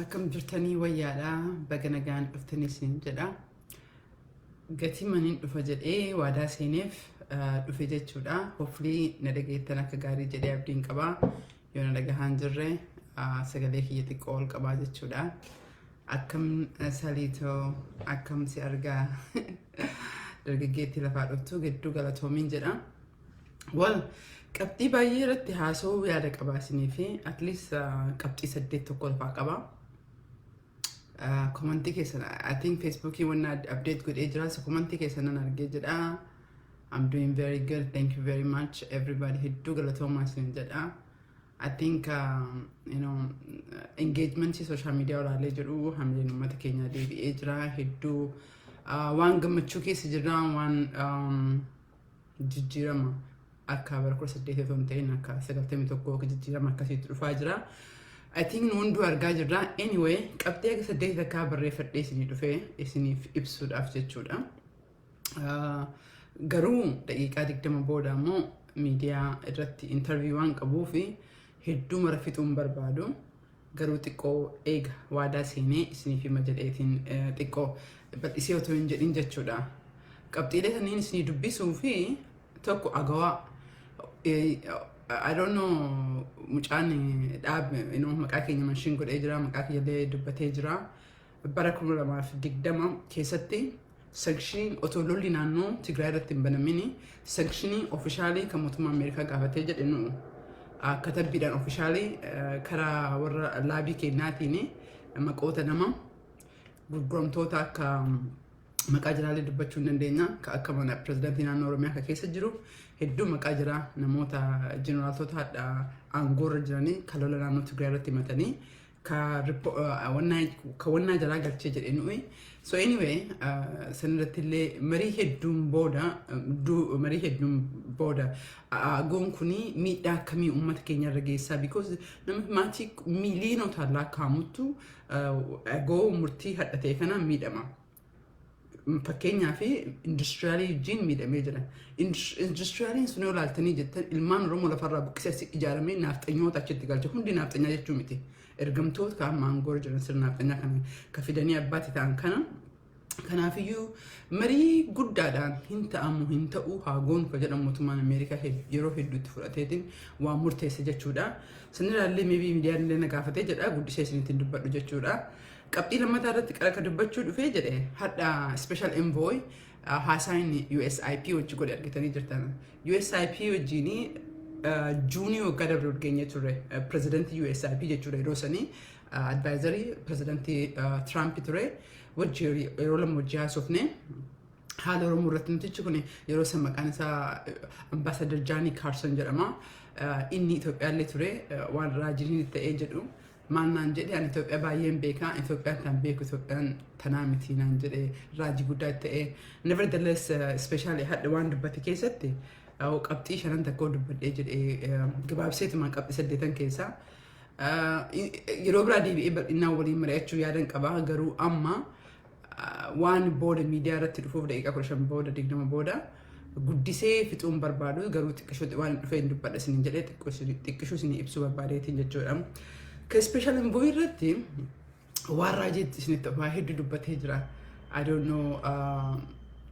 Akkam jirtanii wayyaadha baga nagaan dhuftanii siin jedha. Gatii maniin dhufa jedhee waadaa seeneef dhufe jechuudha. Hopefully na dhageettan akka gaarii jedhee abdiin qaba. Yoo na dhagahaan jirre sagalee kiyya xiqqoo ol qabaa jechuudha. Akkam saliitoo akkam si argaa dargaggeetti lafaa dhuftu gidduu galatoomiin jedha. Wal qabxii baay'ee irratti haasoo yaada qabaa isinii fi at least qabxii 8 tokko lafaa qaba. Commenti keessan I think Facebook when I update good age so commenti keessan nan argee jedha. I'm doing very good, thank you very much everybody. Hedduu galatoomaa isin jedha. I think you know engagement social media olaalee jedhu hamileen uummata keenya deebi'ee jira. Hedduu waan gammachuu keessa jirra, waan jijjiirama akka bara 8 ta'in akka 91 akka jijjiirama akkasitti dhufaa jira. I think hundu argaa jirra. Anyway, qabxii akka 8 akka barreeffadhee isinii dhufee isiniif ibsuudhaaf jechuudha. Garuu daqiiqaa 20 booda immoo miidiyaa irratti interview waan qabuu fi hedduu mara fixuun barbaadu. Garuu xiqqoo eega waadaa seenee isiniif hima jedheetiin xiqqoo bal'isee otoo hin jedhin jechuudha. Qabxiilee sanniin isinii dubbisuu fi tokko agawaa I don't know mucaan dhaab maqaa keenya manshiin godhee jira, maqaa keellee dubbatee jira. Bara 2020 keessatti section otoo lolli naannoo Tigraay irratti hin banamini section officially kan mootummaa Ameerikaa gaafatee jedhenu katabbiidhaan officially karaa warra laabii kennaatiin maqoota nama gurguramtoota akka maqaa jiraalee dubbachuu hin dandeenya akka mana pirezidaantii naannoo Oromiyaa akka keessa jiru hedduu maqaa jira namoota jeneraaltota aangoorra jiranii kan lola naannoo Tigraay irratti himatanii ka wannaa jalaa galchee jedhenu. So anyway sanirratti illee marii hedduun booda agoon kuni miidhaa akkamii uummata keenya irra geessaa because namni maatii miiliyonotaan lakkaa'amuttu agoo murtii hadhatee kana miidhama. Fakkeenyaa fi industiriaalii wajjin miidhamee jira. Industiriyaaliin sun yoo ilaaltanii jettan ilmaan Oromoo lafarraa buqqisee ijaaramee naafxanyoota achitti galche. Hundi naafxanyaa jechuu miti. Ergamtoota kan ammaan goora jiran sirna naafxanyaa kana ka fidanii abbaatti ta'an kana. Kanaafiyyuu marii guddaadhaan hin ta'amu hin ta'u haagoon ka jedhamu mootummaan Ameerikaa yeroo hedduutti fudhateetiin waan murteesse jechuudha. Sanirraallee miidiyaan illee na gaafatee jedha guddisee isinitti dubbadhu jechuudha. Qabxii lammataa irratti qaraka dubbachuu dhufee jedhe hadha special envoy haasaan USIP wajji godhe argitanii jirtan. USIP wajjini juunii waggaa dabre urgeenye ture prezidentii USIP jechuudha yeroo sanii advisory prezidentii Trump ture wajji yeroo lama wajji haasofne haala Oromoo irratti nutichi kun yeroo san maqaan isaa ambaasadar Jaanii Kaarson jedhama. Inni Itoophiyaallee ture waan raajiniin ta'ee jedhu. Maannaan jedhe ani Itoophiyaa baay'een beekaa Itoophiyaan kan beeku Itoophiyaan tanaa miti naan jedhe raajii guddaa ta'e. Nevertheless especially hadha waan dubbate keessatti qabxii 5 tokko dubbadhee jedhe gabaabseetuma qabxii 8 keessaa yeroo biraa deebi'ee bal'inaan waliin mari'achuu yaadan qaba. Garuu amma waan booda miidiyaa irratti dhufuuf daqiiqaa 15 booda 20 booda guddisee fixuun barbaadu garuu xiqqishoo waan dhufee hin dubbadha isiniin jedhee xiqqishoo isinii ibsuu barbaadeetiin jechuudha. Special envoy irratti waan raajiitti isinitti waa hedduu dubbatee jira. I don't know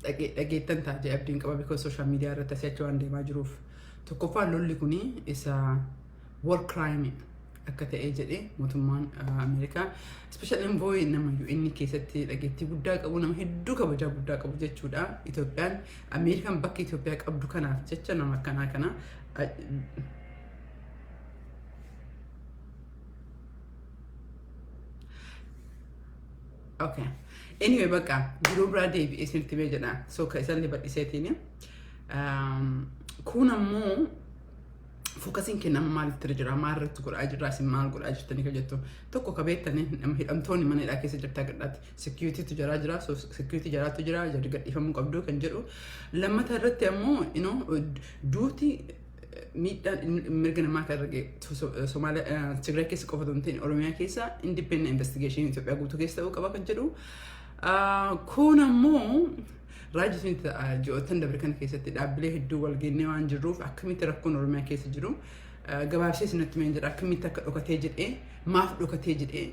dhageettan taatee abdiin qaba because social media irratti asii achi waan deemaa jiruuf. Tokkoffaan lolli kuni isa war crime akka ta'ee jedhee mootummaan Ameerikaa special envoy nama UN keessatti dhageettii guddaa qabu nama hedduu kabajaa guddaa qabu jechuudha. Itoophiyaan Ameerikaan bakka Itoophiyaa qabdu kanaaf jecha nama akkanaa kana okay. Anyway, baka guru brade isinitti mee jedha. So ka isan libadhiseetiin kun ammoo focusing kenna maalitti jira maarratti godhaa jirra isin maal godhaa jirtanii ka jettu tokko ka beektanii nama hidhamtoonni manadhaa keessa jirtaa gadhaatti security tu jira so security jiraatu jira jadi gadhiifamuu qabdu kan jedhu lammata irratti ammoo duuti miidhaan mirga namaa kan argee Somaaliyaa Tigraay keessa qofatu hin ta'in Oromiyaa keessa independent investigation Itoophiyaa guutuu keessa ta'uu qaba kan jedhu Kun ammoo raajii ji'oottan dabre kana keessatti dhaabbilee hedduu wal geenyee waan jirruuf akkamitti rakkoon Oromiyaa keessa jiru gabaabsee sinatti meen jedha akkamitti akka dhokatee jedhee maaf dhokatee jedhee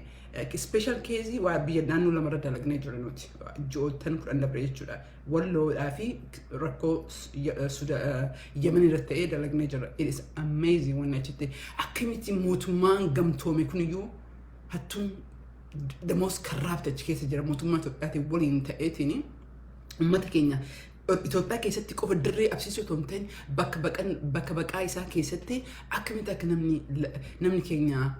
special case waa biyya naannoo lamarra dalagnee jiru nuti ji'oottan 10 dabre jechuudha walloodhaa fi rakkoo Yemen irratti ta'ee dalagnee jira. It is amazing waan achitti akkamitti mootummaan gamtoome kuniyyuu hattuun the most corrupt case jira mootummaa Itoophiyaatiin waliin ta'eetiin ummata keenya Itoophiyaa keessatti qofa dirree absiisuu otoo hin ta'in bakka baqaa isaa keessatti akkamitti akka namni keenya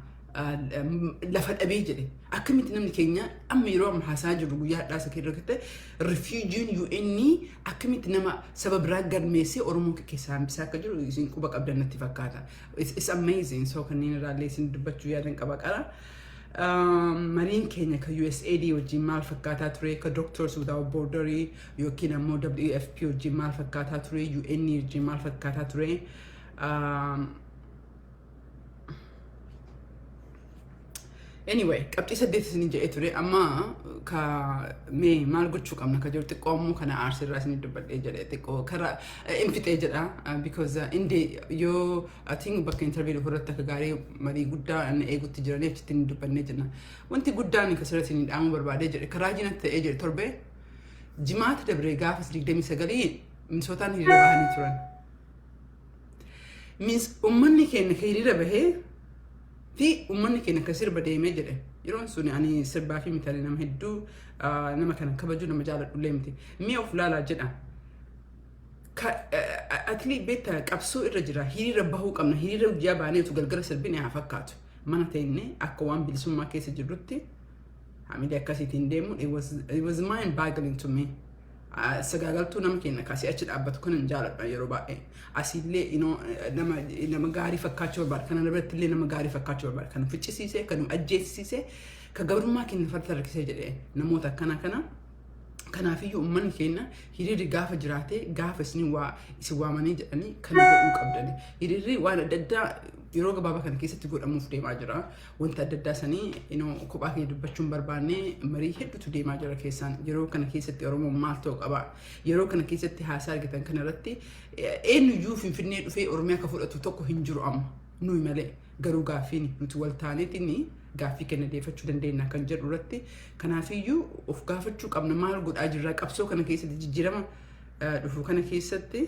lafa dhabee jedhe akkamitti namni keenya amma yeroo amma haasaa jiru guyyaa hadhaasa keessa irratti refuujiin UN akkamitti nama saba biraa galmeessee Oromoo keessaa hambisaa akka jiru isin quba qabdan natti fakkaata. It's amazing. So kanneen irraallee isin dubbachuu yaadan qaba qara. Mariin Kenya ka USAID wajjin maal fakkaataa ture ka Doctors Without Borders yookiin ammoo WFP wajjin maal fakkaataa ture UN wajjin maal fakkaataa ture. Anyway, qabxii 8 isin jedhee ture amma ka mee maal gochuu qabna ka jiru xiqqoo ammoo kana aarsirraa isin dubbadhee jedhee xiqqoo karaa infixee jedha because inde yoo I think bakka interview irratti akka gaarii marii guddaa eegutti jiranii achitti hin dubbannee jenna. Wanti guddaan ka sirratti hin dhaamu barbaadee jedhe karaa jinatti ta'ee jedhe torbe jimaata dabree gaafas 29 misootaan hiriira bahanii turan. Means ummanni keenya ka hiriira bahee fi ummanni keenya akka sirba deemee jedhe yeroon sun ani sirbaa fi mitali nama hedduu nama kana kabaju nama jaaladhu leemti mee of laalaa jedha atli beeta qabsoo irra jira hiriira bahuu qabna hiriira guyyaa baanee utu galgala sirbine haa fakkaatu mana teenne akka waan bilisummaa keessa jirrutti hamilee akkasiitiin deemu it was mind boggling to me. Sagaagaltuu nama keenya kaasee achi dhaabbatu kan hin jaaladha yeroo baay'ee asillee nama gaarii fakkaachuu barbaada kana irratti illee nama gaarii fakkaachuu barbaada kan ficcisiisee kan ajjeesisee ka gabrummaa keenya farda harkisee jedhee namoota kana kanaafiyyuu ummanni keenya hiriirri gaafa jiraatee gaafa isin waamanii jedhanii kan godhuu qabdani hiriirri waan adda addaa yeroo gabaabaa kana keessatti godhamuuf deemaa jira wanta adda addaa sanii kophaa kee dubbachuun barbaannee marii hedduutu deemaa jira keessaan yeroo kana keessatti Oromoo maal ta'uu qaba yeroo kana keessatti haasaa argatan kana irratti eenyuyyuu Finfinnee dhufee Oromiyaa ka fudhatu tokko hin jiru amma nuyi malee garuu gaaffiin nuti wal taaneetiin gaaffii kenna deeffachuu dandeenya kan jedhu irratti kanaafiyyuu of gaafachuu qabna maal godhaa jirra qabsoo kana keessatti jijjiirama dhufu kana keessatti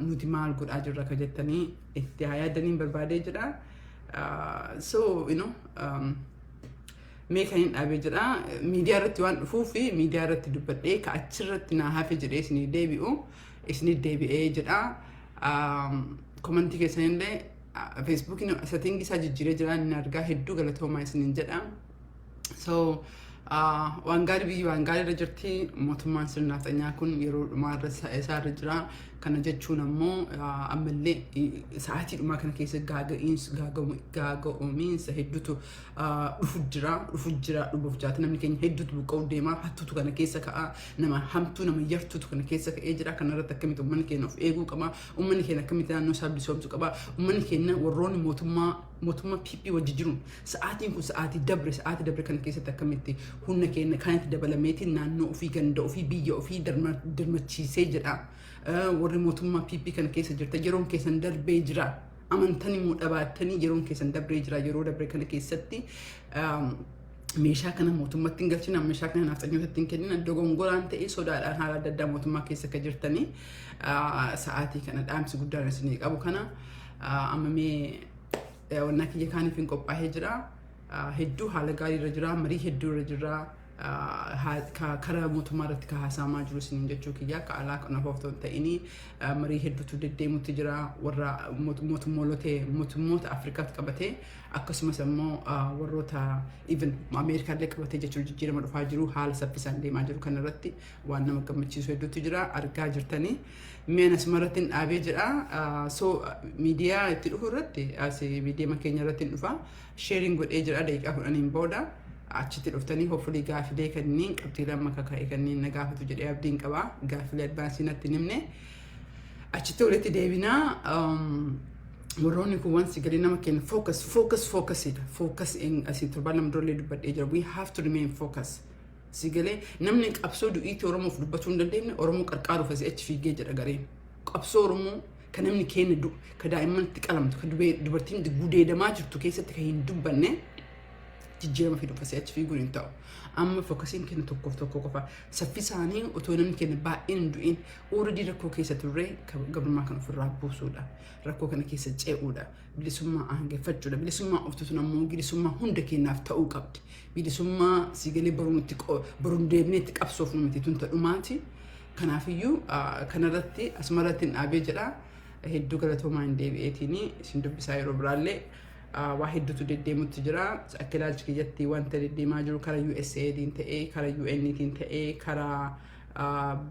nuti maal godhaa jirra ka jettanii itti yaadaniin barbaadee jira. So mee kan hin dhaabee jira miidiyaa irratti waan dhufuu fi miidiyaa irratti dubbadhee ka achirratti naa hafe jedhee isinii deebi'u isinii deebi'ee jira. Komantii keessanillee Facebookiin setting isaa jijjiiree jira inni argaa hedduu galatoomaa isiniin jedha. So waan gaarii biyyi waan gaarii irra jirti mootummaan sirnaaf xanyaa kun yeroo dhumaa isaa irra jira kana jechuun ammoo ammallee sa'aatii dhumaa kana keessa gaaga'umiinsa hedduutu dhufuuf jira dhufuuf jaata namni keenya hedduutu buqqa'uu deemaa hattuutu kana keessa ka'a nama hamtuu nama yartuutu kana keessa ka'ee jira kana irratti akkamitti uummanni keenya of eeguu qaba uummanni keenya akkamitti naannoo isaa bilisoomsuu qaba uummanni keenya warroonni mootummaa PP wajji jiru sa'aatiin kun sa'aatii dabre kana keessatti akkamitti humna keenya kanatti dabalameetiin naannoo ofii ganda ofii biyya ofii dirmachiisee jedha. Warri mootummaa PP kana keessa jirta yeroon keessan darbee jira amantanii moo dhabaatanii yeroon keessan darbee jira yeroo dabre kana keessatti meeshaa kana mootummaatti hin galchina meeshaa kana nafxanyootatti hin kennina dogongoraan ta'ee sodaadhaan haala adda addaa mootummaa keessa ka jirtanii sa'aatii kana dhaamsi guddaan isinii qabu kana amma mee wannaa kiyya kaaniif hin qophaa'ee jira hedduu haala gaarii irra jira marii hedduu irra jira karaa mootummaa irratti ka haasaamaa jiru isiniin jechuu kiyya ka alaa kana fooftoon ta'inii marii hedduutu deddeemutti jira warra mootummoota Afrikaatti qabatee akkasumas immoo warroota even Ameerikaallee qabatee jechuun jijjiirama dhufaa jiru haala saffisaan deemaa jiru kana irratti waan nama gammachiisu hedduutu jira argaa jirtanii meen asumarratti hin dhaabee jedha so miidiyaa itti dhufu irratti miidiyaa keenya irratti hin dhufa sheeriin godhee jira daqiiqaa 10 booda achitti dhuftanii hopefully gaafilee kanneen qabxii lama kaka'e kanneen na gaafatu jedhee abdiin qaba gaafilee advaansii natti nimne achitti walitti deebinaa warroonni kun wansi gadi nama keenya focus in asii torbaan lama durallee dubbadhee jira we have to remain focus Sigalee namni qabsoo du'iitii Oromoof dubbachuu hin dandeenye Oromoo qarqaaruuf asii achi fiigee jedha gareen. Qabsoo Oromoo kan namni keenya kan daa'imman itti qalamtu kan dubartiin gudeedamaa jirtu keessatti kan hin dubbanne jijjiirama fiduuf asii achi fiiguun hin ta'u. Amma fokkasiin keenya tokkoof tokko qofa saffisaanii otoo namni keenya baay'een hin du'in ooredii rakkoo keessa turre gabrummaa kan ofirraa buusuudha. Rakkoo kana keessa ce'uudha. Bilisummaa aangeeffachuudha. Bilisummaa oftutu ammoo bilisummaa hunda keenyaaf ta'uu qabdi. Bilisummaa sigalee baruun deemnee itti qabsoof nuti tun ta'umaati. Kanaafiyyuu kanarratti asumarratti hin dhaabee jedha. Hedduu galatoomaa hin deebi'eetiin isin dubbisaa yeroo biraallee waa hedduutu deddeemutti jira. Akka ilaalcha kiyyatti wanta deddeemaa jiru karaa USAID'n ta'ee, karaa UN'tiin ta'ee, karaa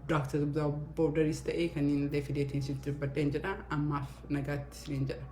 Doctors Without Borders ta'ee kanneen illee fideetiin sitti dubbadheen jedha. Ammaaf nagaatti isiniin jedha.